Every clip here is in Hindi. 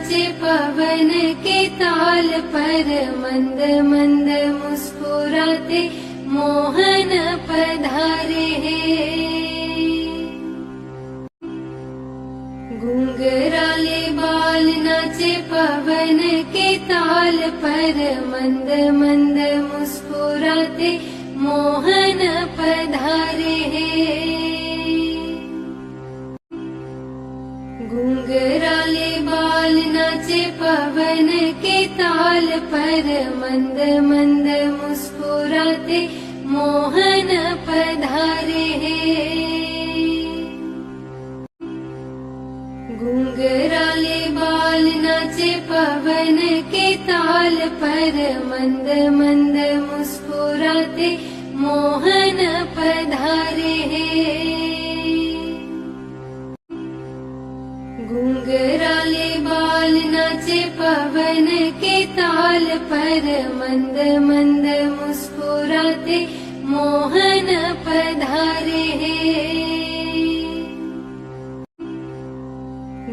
नाचे पवन के ताल पर, मंद मंद मुस्कुराते मोहन पधारे हैं। घुंघराले बाल नाचे पवन के ताल पर, मंद मंद मुस्कुराते मोहन पधारे हैं। घुंघराले बाल नाचे पवन के ताल पर, मंद मंद मुस्कुराते मोहन पधारे हैं। घुंघराले बाल नाचे पवन के ताल पर, मंद मंद मुस्कुराते मोहन पधारे हैं। घुंघराले बाल नाचे पवन के ताल पर, मंद मंद मुस्कुराते मोहन पधारे हैं।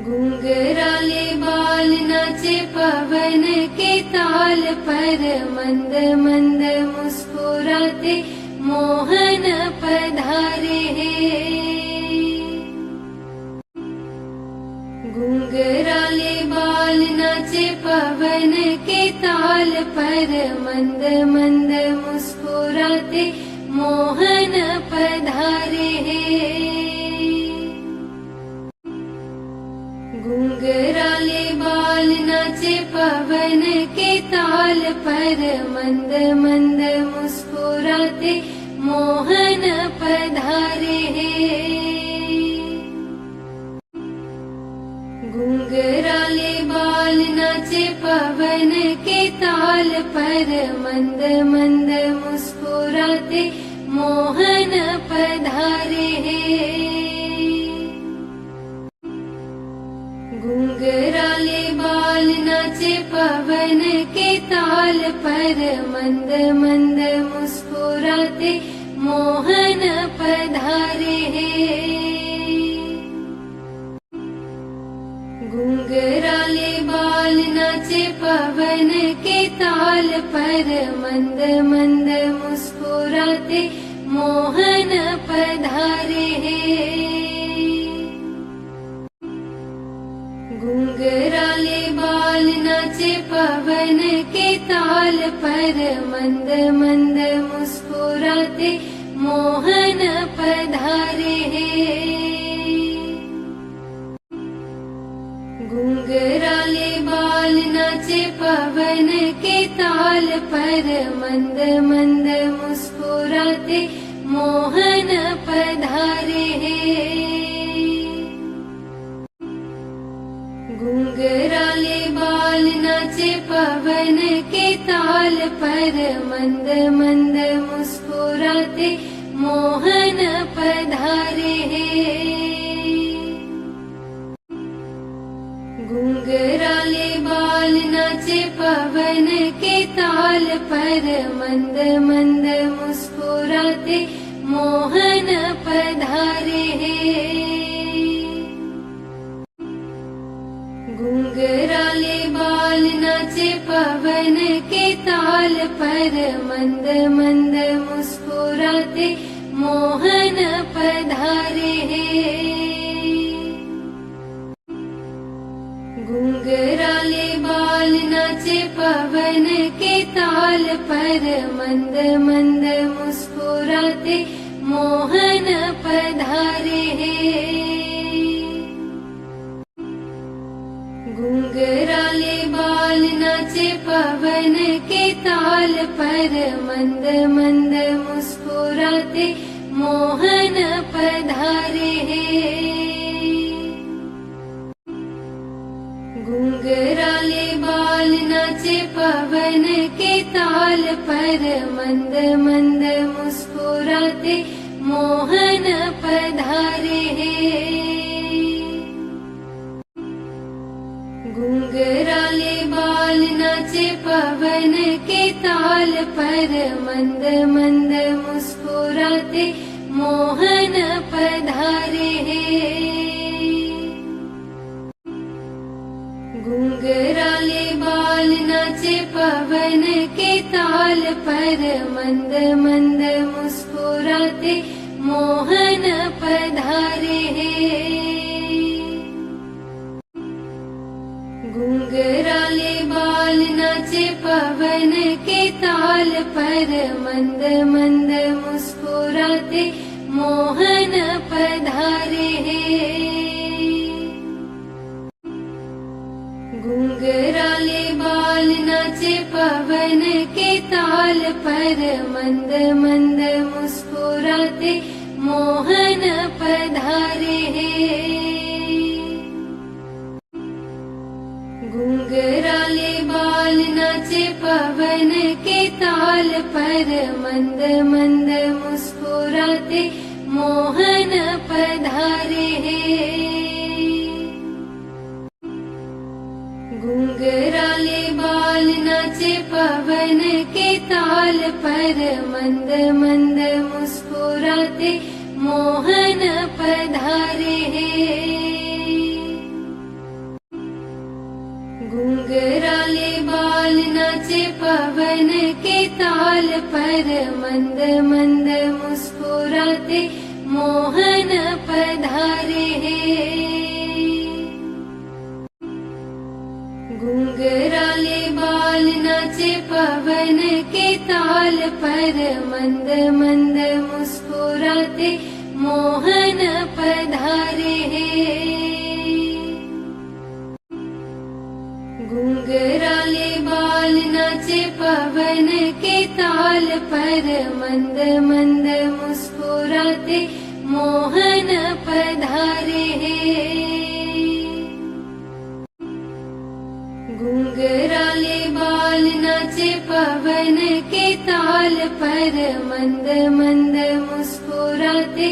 घुंघराले बाल नाचे पवन के ताल पर, मंद मंद मुस्कुराते मोहन पधारे हैं। घुंघराले बाल नाचे पवन के ताल पर, मंद मंद मुस्कुराते मोहन पधारे हैं। घुंघराले बाल नाचे पवन के ताल पर, मंद मंद मुस्कुराते मोहन पधारे हैं। घुंघराले बाल नाचे पवन के ताल पर, मंद मंद मुस्कुराते मोहन पधारे हैं। घुंघराले बाल नाचे पवन के ताल पर, मंद मंद मुस्कुराते मोहन पधारे हैं। घुंघराले बाल नाचे पवन के ताल पर, मंद मंद मुस्कुराते मोहन पधारे हैं। घुंघराले बाल नाचे पवन के ताल पर, मंद मंद मुस्कुराते मोहन पधारे हैं। घुंघराले बाल नाचे पवन के ताल पर, मंद मंद मुस्कुराते मोहन पधारे हैं। घुंघराले बाल नाचे पवन के ताल पर, मंद मंद मुस्कुराते मोहन पधारे हैं। घुंघराले बाल नाचे पवन के ताल पर, मंद मंद मुस्कुराते मोहन पधारे हैं। घुंघराले बाल नाचे पवन के ताल पर, मंद मंद मुस्कुराते मोहन पधारे हैं। घुंघराले बाल नाचे पवन के ताल पर, मंद मंद मुस्कुराते मोहन पधारे हैं। घुंघराले बाल नाचे पवन के ताल पर, मंद मंद मुस्कुराते मोहन पधारे हैं। घुंघराले बाल नाचे पवन के ताल पर, मंद मंद मुस्कुराते मोहन पधारे हैं। घुंघराले बाल नाचे पवन के ताल पर, मंद मंद मुस्कुराते मोहन पधारे हैं। घुंघराले नाचे पवन के ताल पर मंद मंद मुस्कुराते मोहन पधारे घुंघराले बाल नाचे पवन के ताल पर मंद मंद मुस्कुराते मोहन पधारे घुंघराले बाल नाचे पवन के ताल पर मंद मंद मुस्कुराते मोहन पधारे घुंघराले बाल नाचे पवन के ताल पर मंद मंद मुस्कुराते मोहन पधारे घुंघराले बाल नाचे पवन के ताल पर मंद मंद मुस्कुराते मोहन पधारे घुंघराले बाल नाचे पवन के ताल पर मंद मंद मुस्कुराते मोहन पधारे घुंघराले बाल नाचे पवन के ताल पर मंद मंद मुस्कुराते मोहन पधारे घुंघराले बाल नाचे पवन के ताल पर मंद मंद मुस्कुराते मोहन पधारे घुंघराले बाल नाचे पवन के ताल पर मंद मंद मुस्कुराते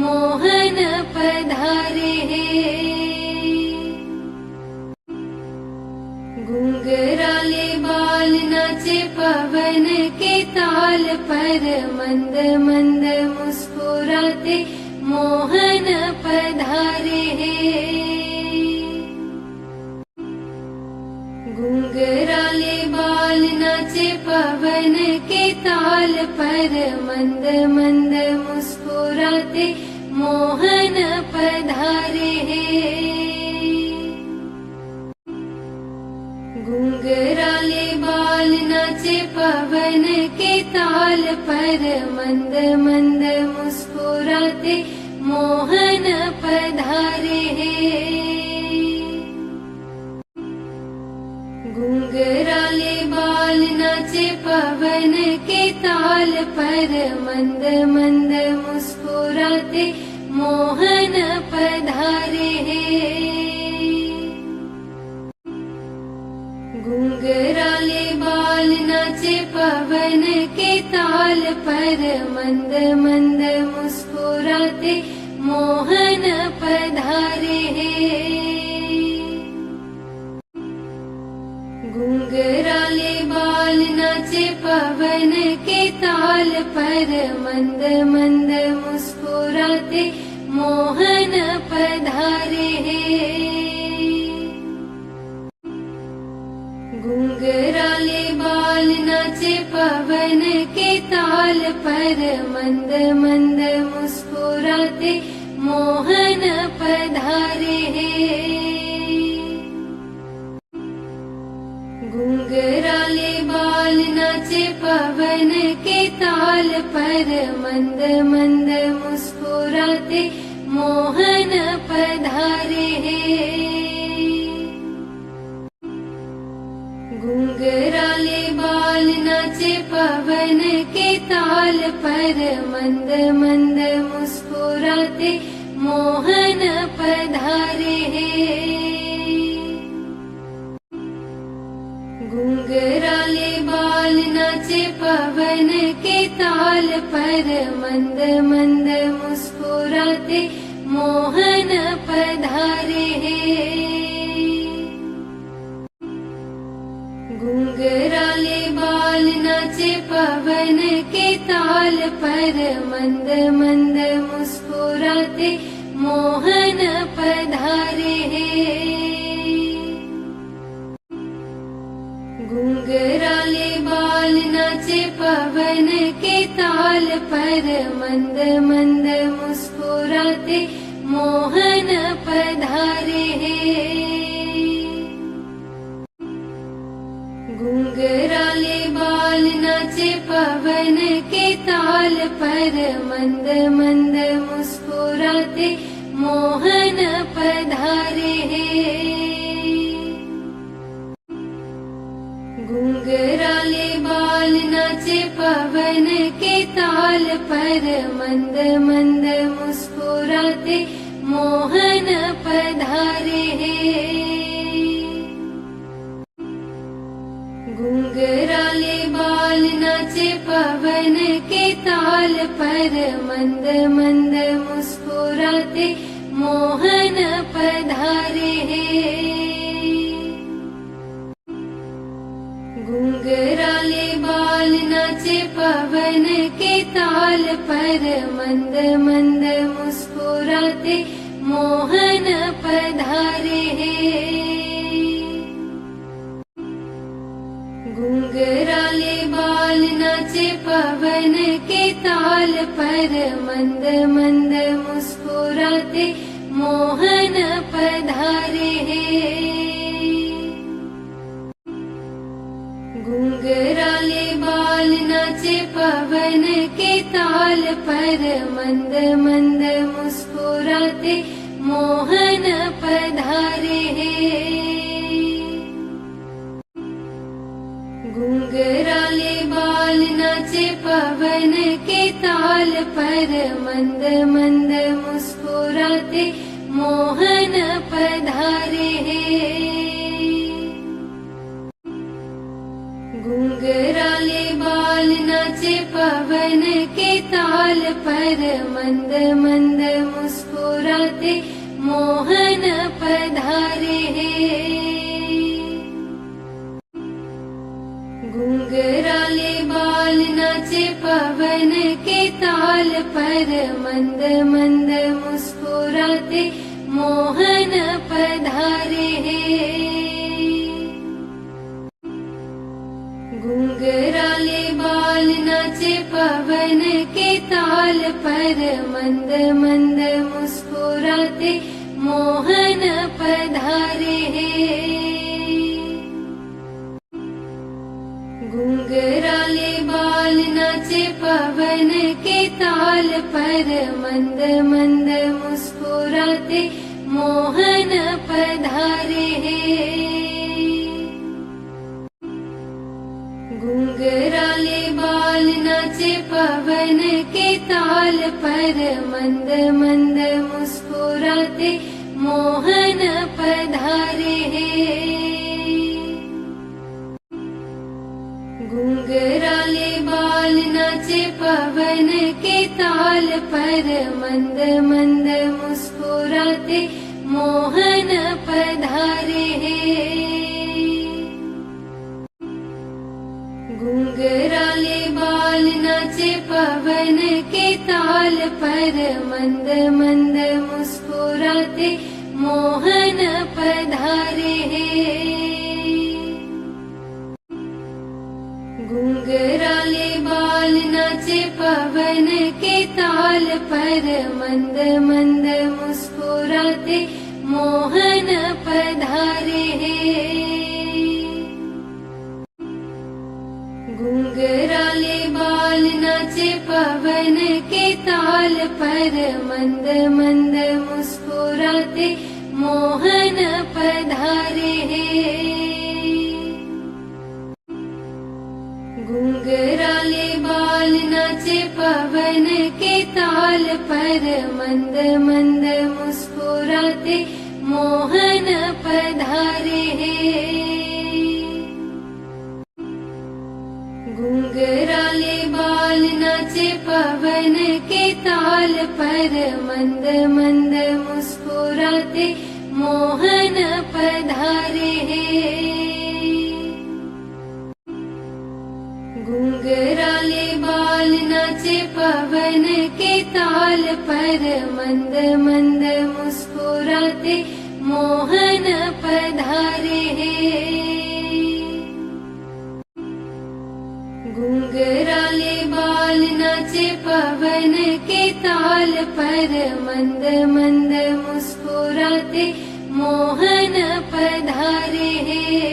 मोहन पधारे घुंघराले बाल नाचे पवन के ताल पर मंद मंद मुस्कुराते मोहन पधारे घुंघराले बाल नाचे पवन के ताल पर मंद मंद मुस्कुराते मोहन पधारे घुंघराले बाल नाचे पवन के ताल पर मंद मंद मुस्कुराते मोहन पधारे घुंघराले बाल नाचे पवन के ताल पर मंद मंद मुस्कुराते मोहन पधारे घुंघराले बाल नाचे पवन के ताल पर मंद मंद मुस्कुराते मोहन पधारे घुंघराले बाल नाचे पवन के ताल पर मंद मंद मुस्कुराते मोहन पधारे घुंघराले बाल नाचे पवन के ताल पर मंद मंद मुस्कुराते मोहन पधारे घुंघराले बाल नाचे पवन के ताल पर मंद मंद मुस्कुराते मोहन पधारे घुंघराले बाल नाचे पवन के ताल पर मंद मंद मुस्कुराते मोहन पधारे घुंघराले बाल नाचे पवन के ताल पर मंद मंद मुस्कुराते मोहन पधारे घुंघराले बाल नाचे पवन के ताल पर मंद मंद मुस्कुराते मोहन पधारे घुंघराले नाचे पवन के ताल पर मंद मंद मुस्कुराते मोहन पधारे घुंघराले बाल नाचे पवन के ताल पर मंद मंद मुस्कुराते मोहन पधारे घुंघराले बाल नाचे पवन के ताल पर मंद मंद मुस्कुराते मोहन पधारे घुंघराले बाल नाचे पवन के ताल पर मंद मंद मुस्कुराते मोहन पधारे घुंघराले बाल नाचे पवन के ताल पर मंद मंद मुस्कुराते मोहन पधारे घुंघराले बाल नाचे पवन के ताल पर मंद मंद मुस्कुराते मोहन पधारे घुंघराले बाल नाचे पवन के ताल पर मंद मंद मुस्कुराते मोहन पधारे घुंघराले बाल नाचे पवन के ताल पर मंद मंद मुस्कुराते मोहन पधारे घुंघराले बाल नाचे पवन के ताल पर मंद मंद मुस्कुराते मोहन पधारे घुंघराले बाल नाचे पवन के ताल पर मंद मंद मुस्कुराते मोहन पधारे घुंघराले बाल नाचे पवन के ताल पर मंद मंद मुस्कुराते मोहन पधारे घुंघराले बाल नाचे पवन के ताल पर मंद मंद मुस्कुराते मोहन पधारे घुंघराले बाल नाचे पवन के ताल पर मंद मंद मुस्कुराते मोहन पधारे घुंघराले बाल नाचे पवन के ताल पर मंद मंद मुस्कुराते मोहन पधारे घुंघराले बाल नाचे पवन के ताल पर मंद मंद मुस्कुराते मोहन पधारे घुंघराले बाल नाचे पवन के ताल पर मंद मंद मुस्कुराते मोहन पधारे घुंघराले बाल नाचे पवन के ताल पर मंद मंद मुस्कुराते मोहन पधारे घुंघराले बाल नाचे पवन के ताल पर मंद मंद मुस्कुराते मोहन पधारे घुंघराले बाल नाचे पवन के ताल पर मंद मंद मुस्कुराते मोहन पधारे घुंघराले बाल नाचे पवन के ताल पर मंद मंद मुस्कुराते मोहन पधारे घुंघराले बाल नाचे पवन के ताल पर मंद मंद मुस्कुराते मोहन पधारे हैं।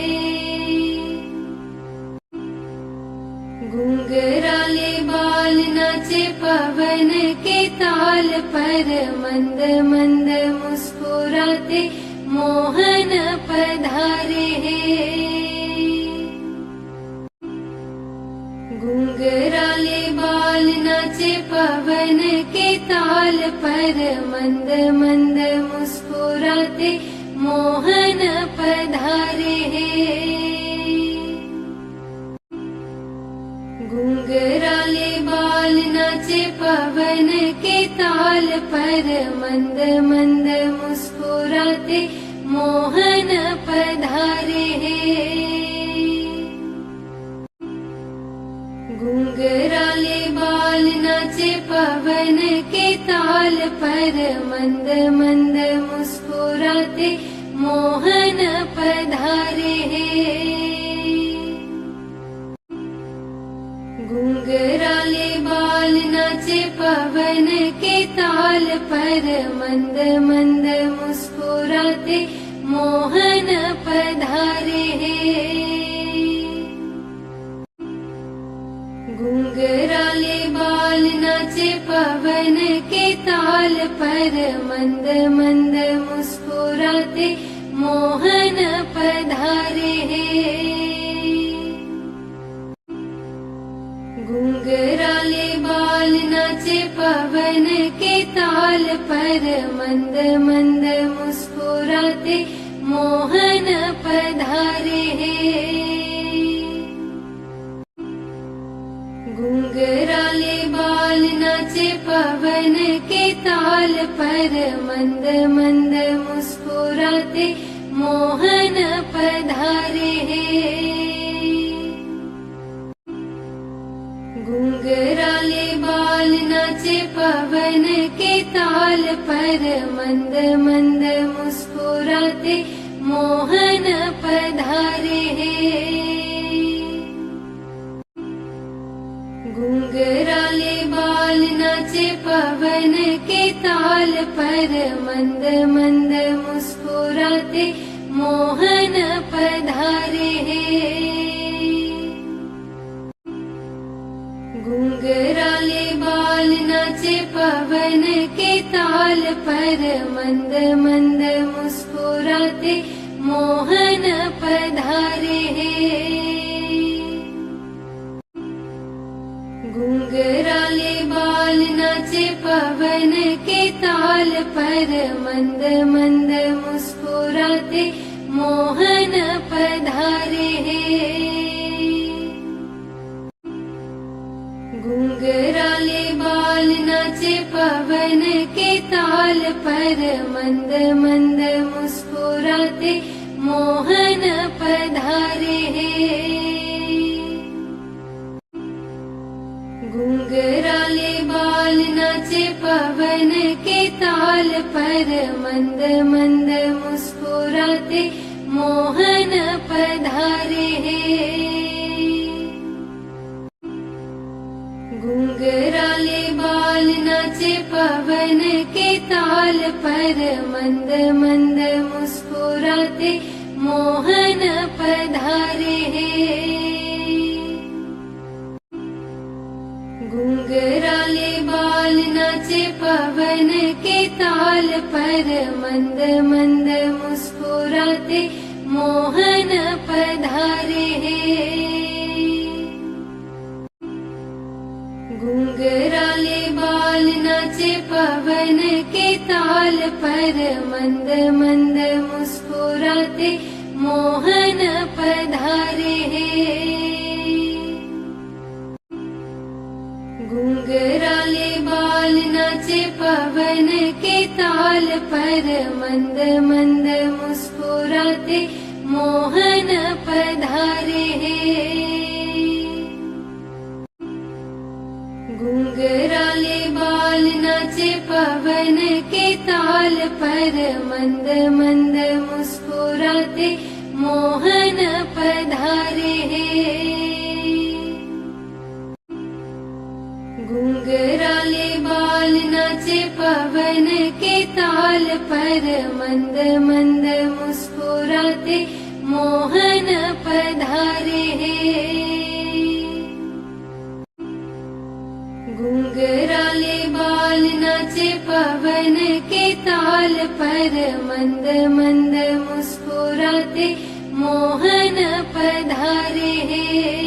घुंघराले बाल नाचे पवन के ताल पर मंद मंद मुस्कुराते मोहन पधारे हैं। घुंघराले बाल नाचे पवन के ताल पर मंद मंद मुस्कुराते मोहन पधारे हैं। घुंघराले बाल नाचे पवन के ताल पर मंद मंद मुस्कुराते मोहन पधारे हैं। घुंघराले बाल नाचे पवन के ताल पर मंद मंद मुस्कुराते मोहन पधारे हैं। घुंघराले बाल नाचे पवन के ताल पर मंद मंद मुस्कुराते मोहन पधारे हैं। घुंघराले बाल नाचे पवन के ताल पर मंद मंद मुस्कुराते मोहन पधारे हैं। घुंघराले बाल नाचे पवन के ताल पर मंद मंद मुस्कुराते मोहन पधारे हैं। घुंघराले बाल नाचे पवन के ताल पर मंद मंद मुस्कुराते मोहन पधारे हैं। घुंघराले बाल नाचे पवन के ताल पर मंद मंद मुस्कुराते मोहन पधारे हैं। घुंघराले बाल नाचे पवन के ताल पर मंद मंद मुस्कुराते मोहन पधारे हैं। घुंघराले बाल नाचे पवन के ताल पर मंद मंद मुस्कुराते मोहन पधारे हैं। घुंघराले बाल नाचे पवन के ताल पर मंद मंद मुस्कुराते मोहन पधारे हैं। घुंघराले बाल नाचे पवन के ताल पर मंद मंद मुस्कुराते मोहन पधारे हैं। घुंघराले बाल नाचे पवन के ताल पर मंद मंद मुस्कुराते मोहन पधारे हैं। घुंघराले बाल नाचे पवन के ताल पर मंद मंद मुस्कुराते मोहन पधारे हैं। घुंघराले बाल नाचे पवन के ताल पर मंद मंद मुस्कुराते मोहन पधारे हैं। घुंघराले बाल नाचे पवन के ताल पर मंद मंद मुस्कुराते मोहन पधारे हैं। घुंघराले बाल नाचे पवन के ताल पर मंद मंद मुस्कुराते मोहन पधारे हैं। घुंघराले बाल नाचे पवन के ताल पर मंद मंद मुस्कुराते मोहन पधारे हैं। घुंघराले बाल नाचे पवन के ताल पर, मंद मंद मुस्कुराते मोहन पधारे हैं। घुंघराले बाल नाचे पवन के ताल पर, मंद मंद मुस्कुराते मोहन पधारे हैं।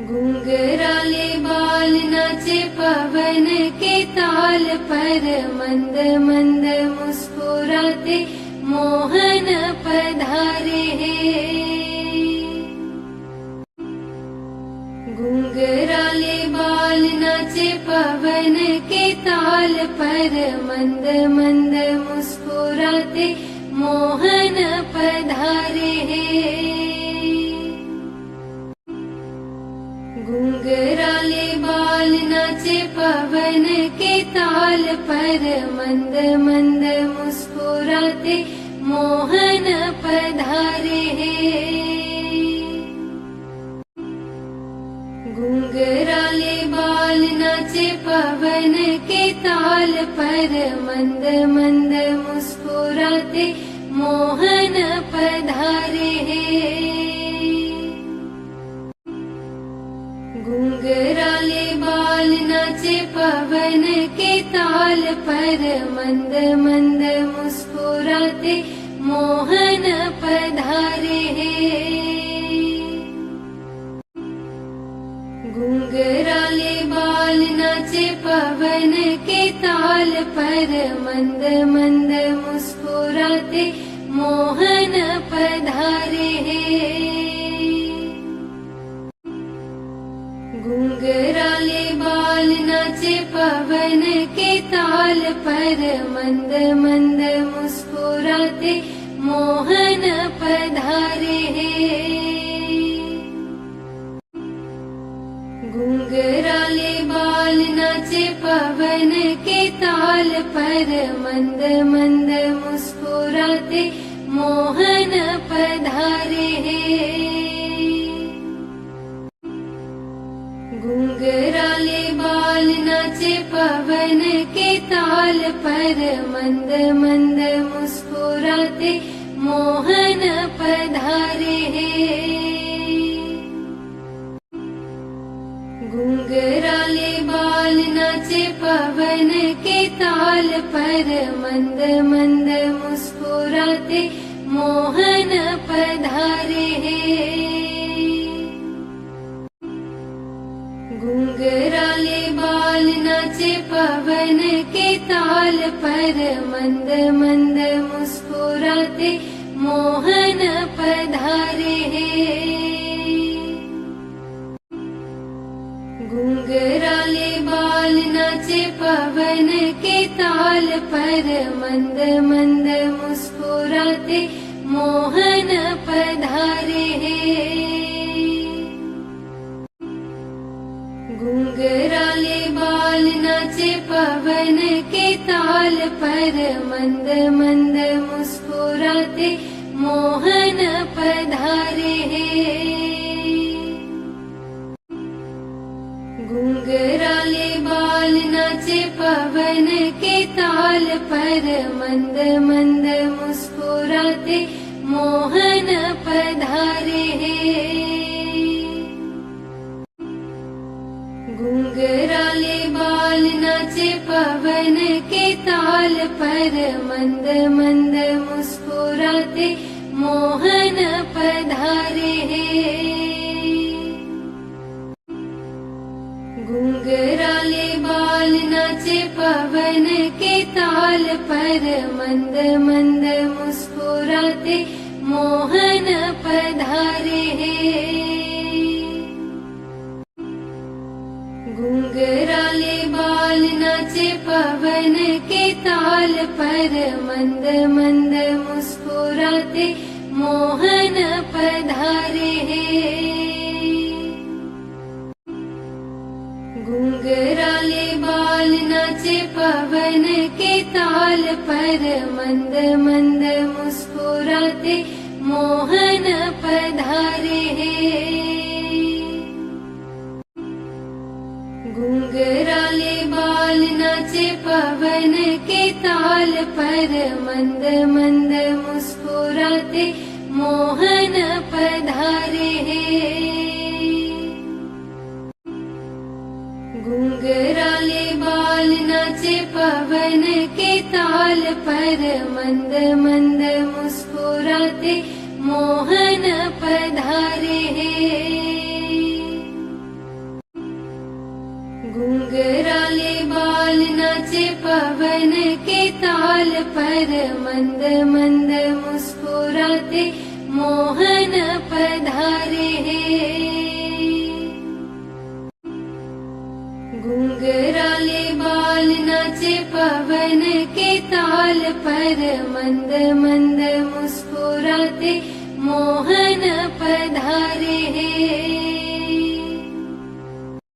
घुंघराले बाल नाचे पवन के ताल पर, मंद मंद मुस्कुराते मोहन पधारे हैं। घुंघराले बाल नाचे पवन के ताल पर, मंद मंद मुस्कुराते मोहन पधारे हैं। घुंघराले बाल नाचे पवन के ताल पर, मंद मंद मुस्कुराते मोहन पधारे हैं। घुंघराले बाल नाचे पवन के ताल पर, मंद मंद मुस्कुराते मोहन पधारे हैं। घुंघराले बाल नाचे पवन के ताल पर, मंद मंद मुस्कुराते मोहन पधारे हैं। घुंघराले बाल नाचे पवन के ताल पर, मंद मंद मुस्कुराते मोहन पधारे हैं। घुंघराले बाल नाचे पवन के ताल पर, मंद मंद मुस्कुराते मोहन पधारे हैं। घुंघराले बाल नाचे पवन के ताल पर, मंद मंद मुस्कुराते मोहन पधारे हैं। घुंघराले बाल नाचे पवन के ताल पर, मंद मंद मुस्कुराते मोहन पधारे हैं। घुंघराले बाल नाचे पवन के ताल पर, मंद मंद मुस्कुराते मोहन पधारे हैं। घुंघराले बाल नाचे पवन के ताल पर, मंद मंद मुस्कुराते मोहन पधारे हैं। घुंघराले बाल नाचे पवन के ताल पर, मंद मंद मुस्कुराते मोहन पधारे हैं। घुंघराले बाल नाचे पवन के ताल पर, मंद मंद मुस्कुराते मोहन पधारे हैं। घुंघराले बाल नाचे पवन के ताल पर, मंद मंद मुस्कुराते मोहन पधारे हैं। घुंघराले बाल नाचे पवन के ताल पर, मंद मंद मुस्कुराते मोहन पधारे हैं। घुंघराले बाल नाचे पवन के ताल पर, मंद मंद मुस्कुराते मोहन पधारे हैं। घुंघराले बाल नाचे पवन के ताल पर, मंद मंद मुस्कुराते मोहन पधारे हैं। घुंघराले बाल नाचे पवन के ताल पर, मंद मंद मुस्कुराते मोहन पधारे हैं। नाचे पवन के ताल पर मंद मंद मुस्कुराते मोहन पधारे हैं। घुंघराले बाल नाचे पवन के ताल पर मंद मंद मुस्कुराते मोहन पधारे हैं। घुंघराले बाल नाचे पवन के ताल पर मंद मंद मुस्कुराते मोहन पधारे हैं। घुंघराले बाल नाचे पवन के ताल पर मंद मंद मुस्कुराते मोहन पधारे हैं।